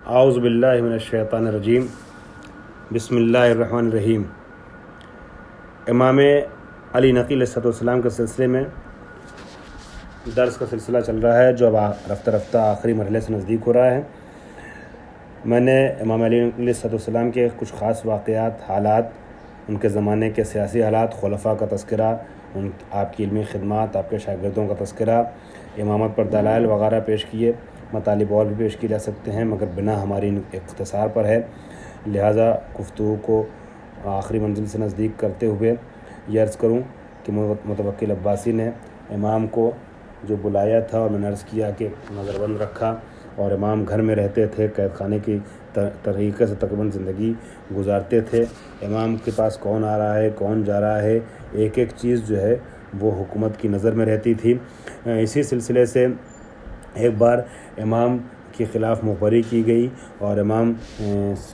اعوذ باللہ من الشیطان الرجیم بسم اللہ الرحمن الرحیم۔ امام علی نقی علیہ السلام کے سلسلے میں درس کا سلسلہ چل رہا ہے جو اب رفتہ رفتہ آخری مرحلے سے نزدیک ہو رہا ہے۔ میں نے امام علی علیہ السلام کے کچھ خاص واقعات، حالات، ان کے زمانے کے سیاسی حالات، خلفاء کا تذکرہ، آپ کی علمی خدمات، آپ کے شاگردوں کا تذکرہ، امامت پر دلائل وغیرہ پیش کیے۔ مطالب اور بھی پیش کیے جا سکتے ہیں مگر بنا ہماری اختصار پر ہے، لہٰذا گفتگو کو آخری منزل سے نزدیک کرتے ہوئے یہ عرض کروں کہ متوکل عباسی نے امام کو جو بلایا تھا اور میں نے عرض کیا کہ نظر بند رکھا، اور امام گھر میں رہتے تھے، قید خانے کی طریقے سے تقریباً زندگی گزارتے تھے۔ امام کے پاس کون آ رہا ہے، کون جا رہا ہے، ایک ایک چیز جو ہے وہ حکومت کی نظر میں رہتی تھی۔ اسی سلسلے سے ایک بار امام کے خلاف مخبری کی گئی اور امام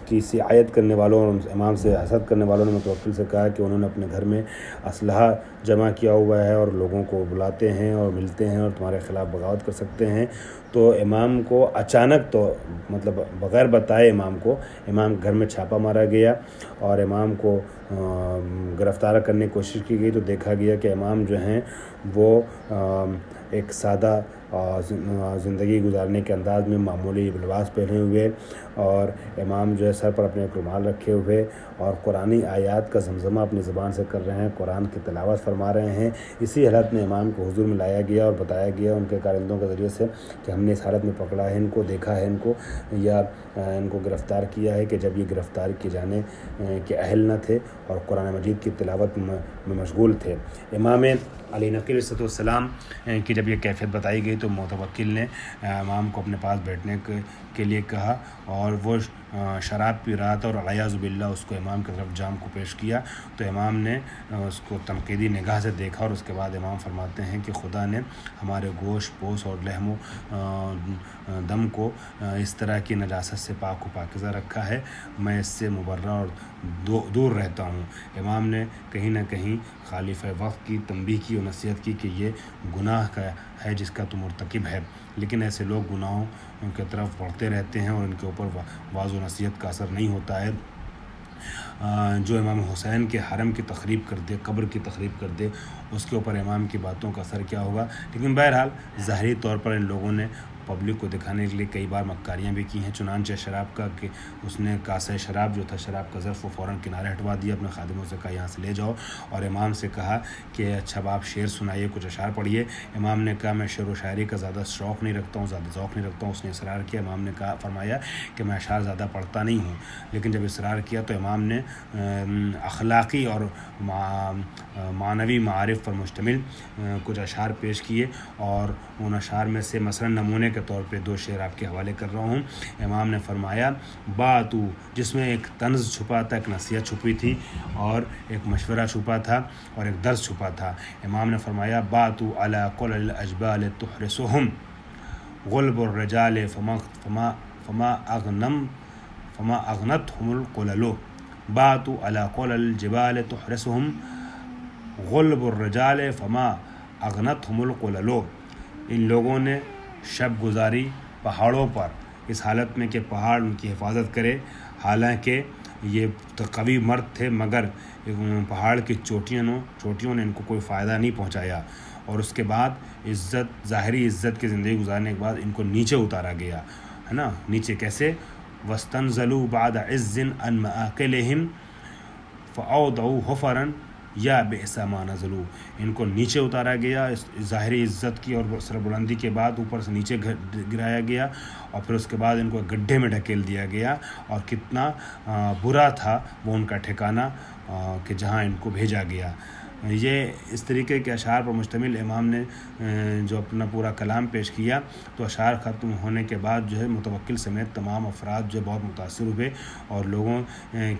کی سیاحت کرنے والوں اور امام سے حسد کرنے والوں نے متوکل سے کہا کہ انہوں نے اپنے گھر میں اسلحہ جمع کیا ہوا ہے اور لوگوں کو بلاتے ہیں اور ملتے ہیں اور تمہارے خلاف بغاوت کر سکتے ہیں۔ تو امام کو اچانک، تو مطلب بغیر بتائے امام گھر میں چھاپا مارا گیا اور امام کو گرفتار کرنے کی کوشش کی گئی، تو دیکھا گیا کہ امام جو ہیں وہ ایک سادہ زندگی گزارنے کے انداز میں معمولی لباس پہنے ہوئے، اور امام جو ہے سر پر اپنے ایک رومال رکھے ہوئے اور قرآنی آیات کا زمزمہ اپنی زبان سے کر رہے ہیں، قرآن کی تلاوت فرما رہے ہیں۔ اسی حالت میں امام کو حضور میں لایا گیا اور بتایا گیا ان کے کارندوں کے ذریعے سے کہ ہم نے اس حالت میں پکڑا ہے ان کو، دیکھا ہے ان کو، یا ان کو گرفتار کیا ہے کہ جب یہ گرفتار کیے جانے کے اہل نہ تھے اور قرآن مجید کی تلاوت میں مشغول تھے۔ امام علی نقی علیہ السلام کی جب یہ کیفیت بتائی گئی تو متوکل نے امام کو اپنے پاس بیٹھنے کے لیے کہا، اور وہ شراب پی رہا تھا اور اعوذ باللہ اس کو امام کی طرف جام کو پیش کیا، تو امام نے اس کو تنقیدی نگاہ سے دیکھا، اور اس کے بعد امام فرماتے ہیں کہ خدا نے ہمارے گوشت پوش اور لحم و دم کو اس طرح کی نجاست سے پاک و پاکیزہ رکھا ہے، میں اس سے مبرہ اور دور رہتا ہوں۔ امام نے کہیں نہ کہیں خالف وقت کی تنبیہ کی اور نصیحت کی کہ یہ گناہ کا ہے جس کا تو مرتکب ہے، لیکن ایسے لوگ گناہوں کی طرف بڑھتے رہتے ہیں اور ان کے اوپر واعظ و نصیحت کا اثر نہیں ہوتا ہے۔ جو امام حسین کے حرم کی تخریب کر دے، قبر کی تخریب کر دے، اس کے اوپر امام کی باتوں کا اثر کیا ہوگا؟ لیکن بہرحال ظاہری طور پر ان لوگوں نے پبلک کو دکھانے کے لیے کئی بار مکاریاں بھی کی ہیں، چنانچہ شراب کا کہ اس نے کاسہ شراب جو تھا، شراب کا ظرف، وہ فوراً کنارے ہٹوا دیا، اپنے خادموں سے کہا یہاں سے لے جاؤ، اور امام سے کہا کہ اچھا آپ شعر سنائیے، کچھ اشعار پڑھیے۔ امام نے کہا میں شعر و شاعری کا زیادہ شوق نہیں رکھتا ہوں، زیادہ ذوق نہیں رکھتا ہوں۔ اس نے اصرار کیا، امام نے فرمایا کہ میں اشعار زیادہ پڑھتا نہیں ہوں، لیکن جب اصرار کیا تو امام نے اخلاقی اور معنوی معارف پر مشتمل کچھ اشعار پیش کیے، اور ان اشعار میں سے مثلا نمونے کے طور پہ دو شعر آپ کے حوالے کر رہا ہوں۔ امام نے فرمایا باتو، جس میں ایک طنز چھپا تھا، ایک نصیحت چھپی تھی، اور ایک مشورہ چھپا تھا، اور ایک درس چھپا تھا۔ امام نے فرمایا باتو علی قل الاجبال تحرسهم غلب الرجال فما اغنتهم القلل، باتو علی قل الجبال تحرسهم غلب الرجال فما اغنتهم القلل۔ ان لوگوں نے شب گزاری پہاڑوں پر اس حالت میں کہ پہاڑ ان کی حفاظت کرے، حالانکہ یہ قوی مرد تھے، مگر پہاڑ کی چوٹیوں نے ان کو کوئی فائدہ نہیں پہنچایا، اور اس کے بعد ظاہری عزت کی زندگی گزارنے کے بعد ان کو نیچے اتارا گیا ہے نا۔ نیچے کیسے؟ وَاسْتَنْزَلُوا بَعْدَ عِزٍّ عَنْ مَآكِلِهِمْ فَأَوْضَعُوا حُفَرًا یا بئس ما نزلوا۔ ان کو نیچے اتارا گیا اس ظاہری عزت کی اور سربلندی کے بعد، اوپر سے نیچے گرایا گیا، اور پھر اس کے بعد ان کو گڈھے میں ڈھکیل دیا گیا، اور کتنا برا تھا وہ ان کا ٹھکانہ کہ جہاں ان کو بھیجا گیا۔ یہ اس طریقے کے اشعار پر مشتمل امام نے جو اپنا پورا کلام پیش کیا، تو اشعار ختم ہونے کے بعد جو ہے متوکل سمیت تمام افراد جو بہت متاثر ہوئے، اور لوگوں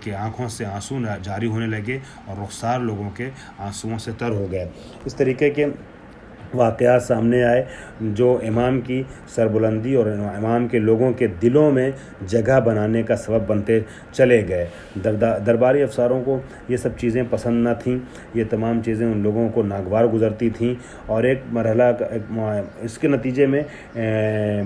کے آنکھوں سے آنسو جاری ہونے لگے، اور رخسار لوگوں کے آنسوؤں سے تر ہو گئے۔ اس طریقے کے واقعات سامنے آئے جو امام کی سربلندی اور امام کے لوگوں کے دلوں میں جگہ بنانے کا سبب بنتے چلے گئے۔ درباری افسروں کو یہ سب چیزیں پسند نہ تھیں، یہ تمام چیزیں ان لوگوں کو ناگوار گزرتی تھیں، اور ایک مرحلہ اس کے نتیجے میں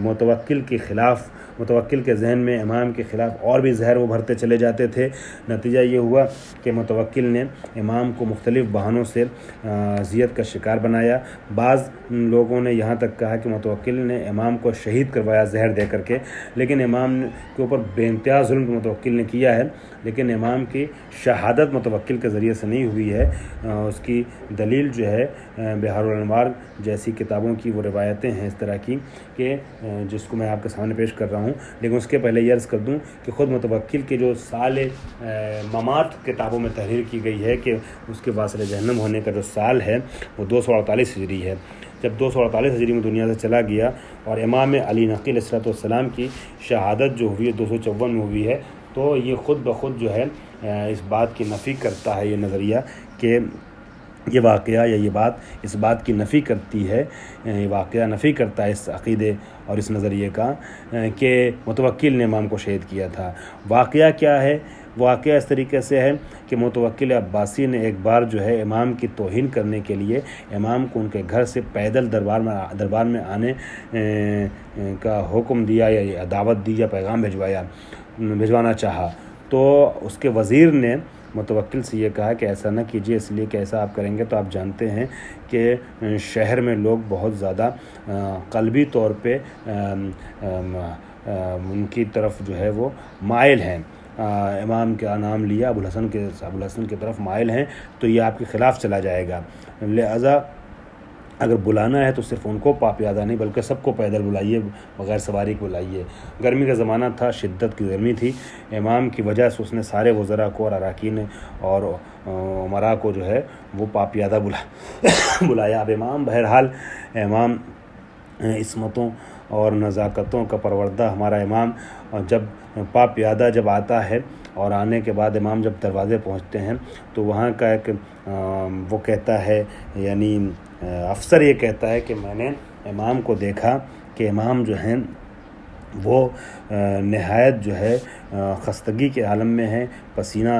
متوکل کے خلاف متوکل کے ذہن میں امام کے خلاف اور بھی زہر وہ بھرتے چلے جاتے تھے۔ نتیجہ یہ ہوا کہ متوکل نے امام کو مختلف بہانوں سے اذیت کا شکار بنایا۔ بعض لوگوں نے یہاں تک کہا کہ متوکل نے امام کو شہید کروایا زہر دے کر کے، لیکن امام کے اوپر بے انتہا ظلم متوکل نے کیا ہے، لیکن امام کی شہادت متوکل کے ذریعے سے نہیں ہوئی ہے۔ اس کی دلیل جو ہے بحار الانوار جیسی کتابوں کی وہ روایتیں ہیں اس طرح کی کہ جس کو میں آپ کے سامنے پیش کر رہا ہوں، لیکن اس کے پہلے یہ عرض کر دوں کہ خود متوکل کے جو سال ممات کتابوں میں تحریر کی گئی ہے کہ اس کے واصل جہنم ہونے کا جو سال ہے وہ 248 ہجری ہے۔ جب 248 ہجری میں دنیا سے چلا گیا اور امام علی نقی علیہ السلام کی شہادت جو ہوئی ہے 254 میں ہوئی ہے، تو یہ خود بخود جو ہے اس بات کی نفی کرتا ہے، یہ نظریہ کہ یہ واقعہ یا یہ بات اس بات کی نفی کرتی ہے، یہ واقعہ نفی کرتا ہے اس عقیدے اور اس نظریے کا کہ متوکل نے امام کو شہید کیا تھا۔ واقعہ کیا ہے؟ واقعہ اس طریقے سے ہے کہ متوکل عباسی نے ایک بار جو ہے امام کی توہین کرنے کے لیے امام کو ان کے گھر سے پیدل دربار میں آنے کا حکم دیا یا دعوت دی یا پیغام بھجوانا چاہا، تو اس کے وزیر نے متوکل سے یہ کہا کہ ایسا نہ کیجیے، اس لیے کہ ایسا آپ کریں گے تو آپ جانتے ہیں کہ شہر میں لوگ بہت زیادہ قلبی طور پہ ان کی طرف جو ہے وہ مائل ہیں، امام کا نام لیا ابو الحسن کی طرف مائل ہیں، تو یہ آپ کے خلاف چلا جائے گا، لہذا اگر بلانا ہے تو صرف ان کو پاپیادہ نہیں بلکہ سب کو پیدل بلائیے، بغیر سواری کے بلائیے۔ گرمی کا زمانہ تھا، شدت کی گرمی تھی، امام کی وجہ سے اس نے سارے وزراء کو اور اراکین اور امراء کو جو ہے وہ پاپیادہ بلایا۔ اب امام بہرحال امام عصمتوں اور نزاکتوں کا پروردہ ہمارا امام جب پاپیادہ جب آتا ہے اور آنے کے بعد امام جب دروازے پہنچتے ہیں تو وہاں کا ایک وہ کہتا ہے، یعنی افسر یہ کہتا ہے کہ میں نے امام کو دیکھا کہ امام جو ہیں وہ نہایت جو ہے خستگی کے عالم میں ہیں، پسینے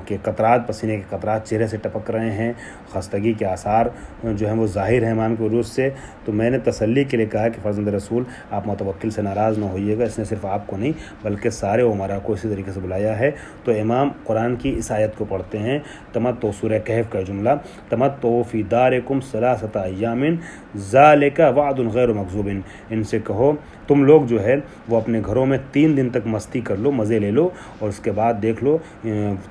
کے قطرات چہرے سے ٹپک رہے ہیں، خستگی کے آثار جو ہیں وہ ظاہر ہیں امام کے عروج سے۔ تو میں نے تسلی کے لیے کہا کہ فرزند رسول آپ متوکل سے ناراض نہ ہوئیے گا، اس نے صرف آپ کو نہیں بلکہ سارے امراء کو اسی طریقے سے بلایا ہے۔ تو امام قرآن کی اس آیت کو پڑھتے ہیں، تمتعوا سورہ کہف کا جملہ، تمتعوا فی دارکم ثلاثۃ ایام ذالک وعد غیر مکذوب، ان سے کہو تم لوگ جو ہے وہ اپنے گھروں میں 3 دن تک مستی کر لو، مزے لے لو، اور اس کے بعد دیکھ لو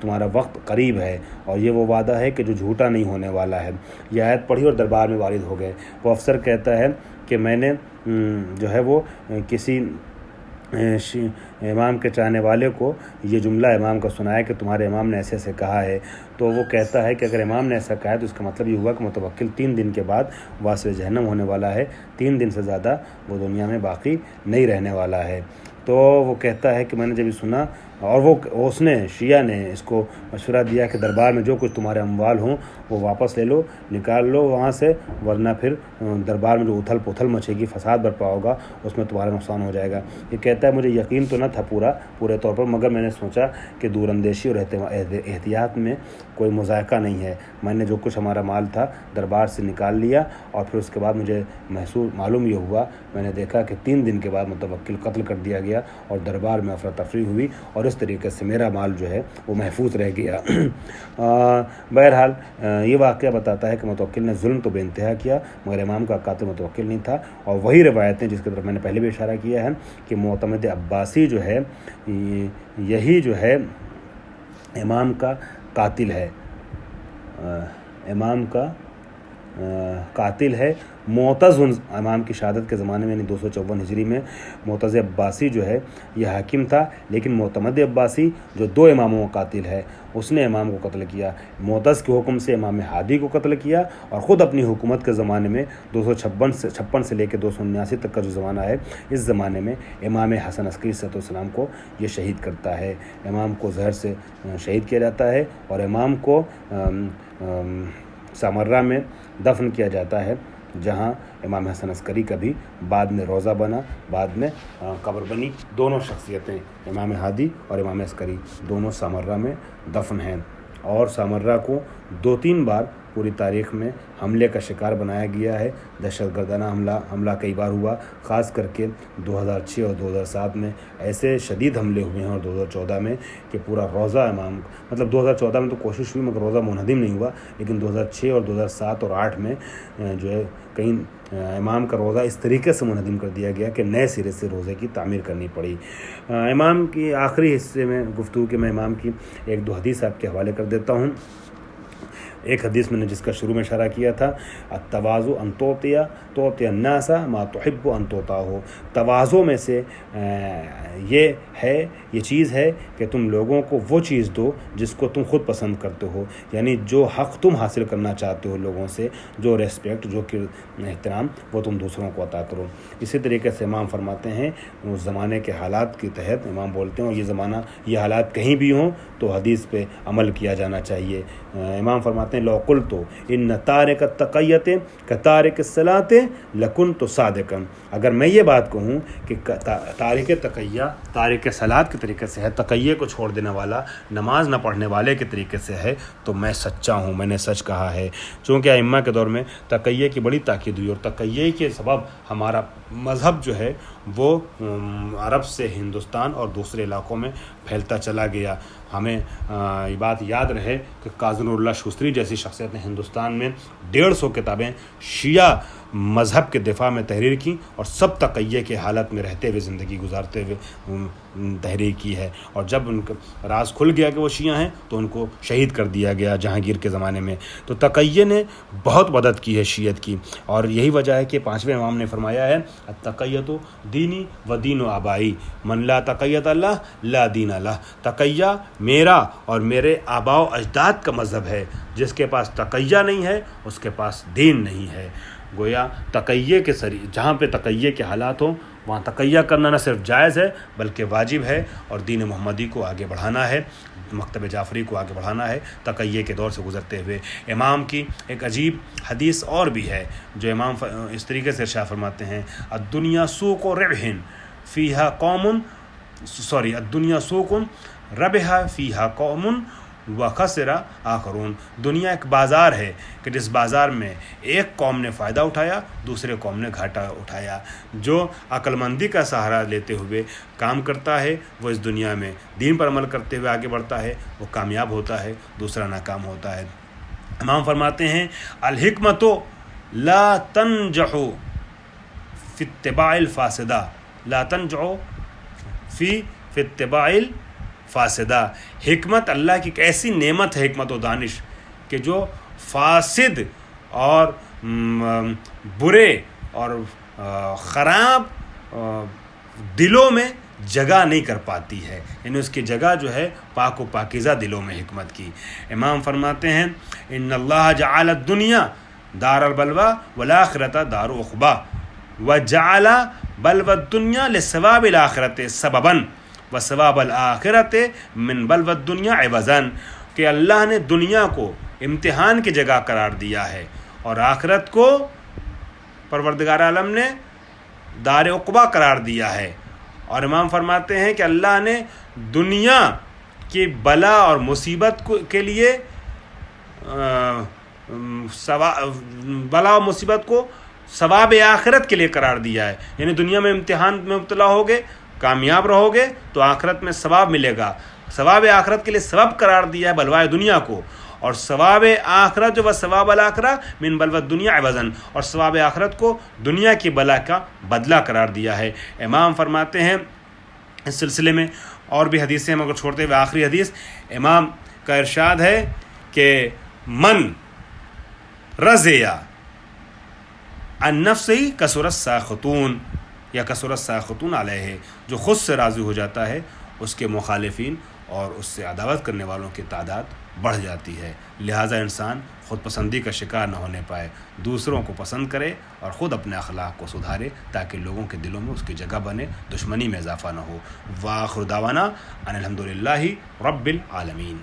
تمہارا وقت قریب ہے، اور یہ وہ وعدہ ہے کہ جو جھوٹا نہیں ہونے والا ہے۔ یہ آیت پڑھی اور دربار میں وارد ہو گئے۔ وہ افسر کہتا ہے کہ میں نے جو ہے وہ کسی امام کے چاہنے والے کو یہ جملہ امام کا سنایا کہ تمہارے امام نے ایسے کہا ہے، تو وہ کہتا ہے کہ اگر امام نے ایسا کہا ہے تو اس کا مطلب یہ ہوا کہ متوکل 3 دن کے بعد واصل جہنم ہونے والا ہے، 3 دن سے زیادہ وہ دنیا میں باقی نہیں رہنے والا ہے۔ تو وہ کہتا ہے کہ میں نے جب یہ سنا، اور اس نے شیعہ نے اس کو مشورہ دیا کہ دربار میں جو کچھ تمہارے اموال ہوں وہ واپس لے لو، نکال لو وہاں سے، ورنہ پھر دربار میں جو اتھل پتھل مچے گی، فساد برپا ہوگا، اس میں تمہارا نقصان ہو جائے گا۔ یہ کہتا ہے مجھے یقین تو نہ تھا پورے طور پر، مگر میں نے سوچا کہ دور اندیشی اور احتیاط میں کوئی مذائقہ نہیں ہے، میں نے جو کچھ ہمارا مال تھا دربار سے نکال لیا، اور پھر اس کے بعد مجھے معلوم یہ ہوا، میں نے دیکھا کہ 3 دن کے بعد متوکل قتل کر دیا گیا اور دربار میں افراتفری ہوئی، اور اس طریقے سے میرا مال جو ہے وہ محفوظ رہ گیا۔ بہرحال یہ واقعہ بتاتا ہے کہ متوکل نے ظلم تو بے انتہا کیا، مگر امام کا قاتل متوکل نہیں تھا، اور وہی روایتیں جس کی طرف میں نے پہلے بھی اشارہ کیا ہے کہ معتمد عباسی جو ہے یہی جو ہے امام کا قاتل ہے، امام کا قاتل ہے۔ معتز امام کی شہادت کے زمانے میں یعنی 254 ہجری میں معتز عباسی جو ہے یہ حاکم تھا، لیکن معتمد عباسی جو 2 اماموں کا قاتل ہے اس نے امام کو قتل کیا، معتز کے حکم سے امام ہادی کو قتل کیا، اور خود اپنی حکومت کے زمانے میں 256 سے لے کے 279 تک کا جو زمانہ ہے، اس زمانے میں امام حسن عسکری علیہ السلام کو یہ شہید کرتا ہے، امام کو زہر سے شہید کیا جاتا ہے، اور امام کو سامرہ میں دفن کیا جاتا ہے، جہاں امام حسن عسکری کا بھی بعد میں روضہ بنا، بعد میں قبر بنی۔ دونوں شخصیتیں امام ہادی اور امام عسکری دونوں سامرہ میں دفن ہیں، اور سامرہ کو 2-3 بار پوری تاریخ میں حملے کا شکار بنایا گیا ہے. دہشت گردانہ حملہ کئی بار ہوا, خاص کر کے 2006 اور 2007 میں ایسے شدید حملے ہوئے ہیں, اور 2014 میں کہ پورا روزہ امام, مطلب 2014 میں تو کوشش ہوئی مگر روزہ منہدم نہیں ہوا, لیکن 2006 اور 2007 اور 2008 میں جو ہے کہیں امام کا روزہ اس طریقے سے منہدم کر دیا گیا کہ نئے سرے سے روزے کی تعمیر کرنی پڑی. امام کی آخری حصے میں گفتگو کے میں امام کی ایک دو حدیث آپ کے حوالے کر دیتا ہوں. ایک حدیث میں نے جس کا شروع میں اشارہ کیا تھا, التواضع ان تعطی الناس ما تحب ان تعطى. تواضع میں سے یہ چیز ہے کہ تم لوگوں کو وہ چیز دو جس کو تم خود پسند کرتے ہو, یعنی جو حق تم حاصل کرنا چاہتے ہو لوگوں سے, جو ریسپیکٹ, جو احترام, وہ تم دوسروں کو عطا کرو. اسی طریقے سے امام فرماتے ہیں اس زمانے کے حالات کے تحت امام بولتے ہیں, اور یہ حالات کہیں بھی ہوں تو حدیث پہ عمل کیا جانا چاہیے. امام فرماتے ہیں لو قلت ان تارک التقیۃ کتارک الصلاۃ لکنت صادقا. اگر میں یہ بات کہوں کہ تارک تقیہ تارک صلاۃ کے طریقے سے ہے, تقیہ کو چھوڑ دینے والا نماز نہ پڑھنے والے کے طریقے سے ہے, تو میں سچا ہوں, میں نے سچ کہا ہے. چونکہ ائمہ کے دور میں تقیہ کی بڑی تاکید ہوئی, اور تقیہ کے سبب ہمارا مذہب جو ہے وہ عرب سے ہندوستان اور دوسرے علاقوں میں پھیلتا چلا گیا. ہمیں یہ بات یاد رہے کہ قاضی نور اللہ شوستری جیسی شخصیت نے ہندوستان میں 150 کتابیں شیعہ مذہب کے دفاع میں تحریر کی, اور سب تقیہ کے حالت میں رہتے ہوئے زندگی گزارتے ہوئے تحریر کی ہے. اور جب ان کا راز کھل گیا کہ وہ شیعہ ہیں تو ان کو شہید کر دیا گیا جہانگیر کے زمانے میں. تو تقیہ نے بہت مدد کی ہے شیعت کی, اور یہی وجہ ہے کہ 5ویں امام نے فرمایا ہے التقیۃ دینی و دین و آبائی من لا تقیۃ اللہ لا دین اللہ. تقیہ میرا اور میرے آباء و اجداد کا مذہب ہے, جس کے پاس تقیہ نہیں ہے اس کے پاس دین نہیں ہے. گویا تقیہ کے جہاں پہ تقیہ کے حالات ہوں وہاں تقیہ کرنا نہ صرف جائز ہے بلکہ واجب ہے, اور دین محمدی کو آگے بڑھانا ہے, مکتب جعفری کو آگے بڑھانا ہے تقیہ کے دور سے گزرتے ہوئے. امام کی ایک عجیب حدیث اور بھی ہے جو امام اس طریقے سے ارشاد فرماتے ہیں الدنیا سوق ربح فیہا قوم الدنیا سوق ربح فیہا قوم وخسر آخرون. دنیا ایک بازار ہے کہ جس بازار میں ایک قوم نے فائدہ اٹھایا, دوسرے قوم نے گھاٹا اٹھایا. جو عقل مندی کا سہارا لیتے ہوئے کام کرتا ہے وہ اس دنیا میں دین پر عمل کرتے ہوئے آگے بڑھتا ہے, وہ کامیاب ہوتا ہے, دوسرا ناکام ہوتا ہے. امام فرماتے ہیں الحکمت لا تنجح فی اتباع الفاسدہ لا تنجح فی اتباع فاسدہ. حکمت اللہ کی ایک ایسی نعمت ہے, حکمت و دانش, کہ جو فاسد اور برے اور خراب دلوں میں جگہ نہیں کر پاتی ہے, یعنی اس کی جگہ جو ہے پاک و پاکیزہ دلوں میں حکمت کی. امام فرماتے ہیں ان اللہ جعل الدنیا دار البلوى والآخرۃ دار عقبہ وجعل بلوى الدنیا لثواب الآخرۃ سببا وثواب الآخرۃ من بلوى الدنیا عوضا. کہ اللہ نے دنیا کو امتحان کی جگہ قرار دیا ہے اور آخرت کو پروردگار عالم نے دار عقبہ قرار دیا ہے. اور امام فرماتے ہیں کہ اللہ نے دنیا کی بلا اور مصیبت کے لیے بلا اور مصیبت کو ثواب آخرت کے لیے قرار دیا ہے. یعنی دنیا میں امتحان میں مبتلا ہوگے, کامیاب رہو گے تو آخرت میں ثواب ملے گا. ثواب آخرت کے لیے سبب قرار دیا ہے بلوائے دنیا کو, اور ثواب آخرت جو وہ ثواب الآخرہ من بلوى الدنیا عوضا, اور ثواب آخرت کو دنیا کی بلا کا بدلہ قرار دیا ہے. امام فرماتے ہیں اس سلسلے میں اور بھی حدیثیں مگر چھوڑتے ہوئے آخری حدیث امام کا ارشاد ہے کہ من رضی عن نفسہ کثر الساخطون یا کثر الساخطون علیہ. جو خود سے راضی ہو جاتا ہے اس کے مخالفین اور اس سے عداوت کرنے والوں کی تعداد بڑھ جاتی ہے. لہٰذا انسان خود پسندی کا شکار نہ ہونے پائے, دوسروں کو پسند کرے اور خود اپنے اخلاق کو سدھارے تاکہ لوگوں کے دلوں میں اس کی جگہ بنے, دشمنی میں اضافہ نہ ہو. وآخر دعوانا ان الحمدللہ رب العالمین.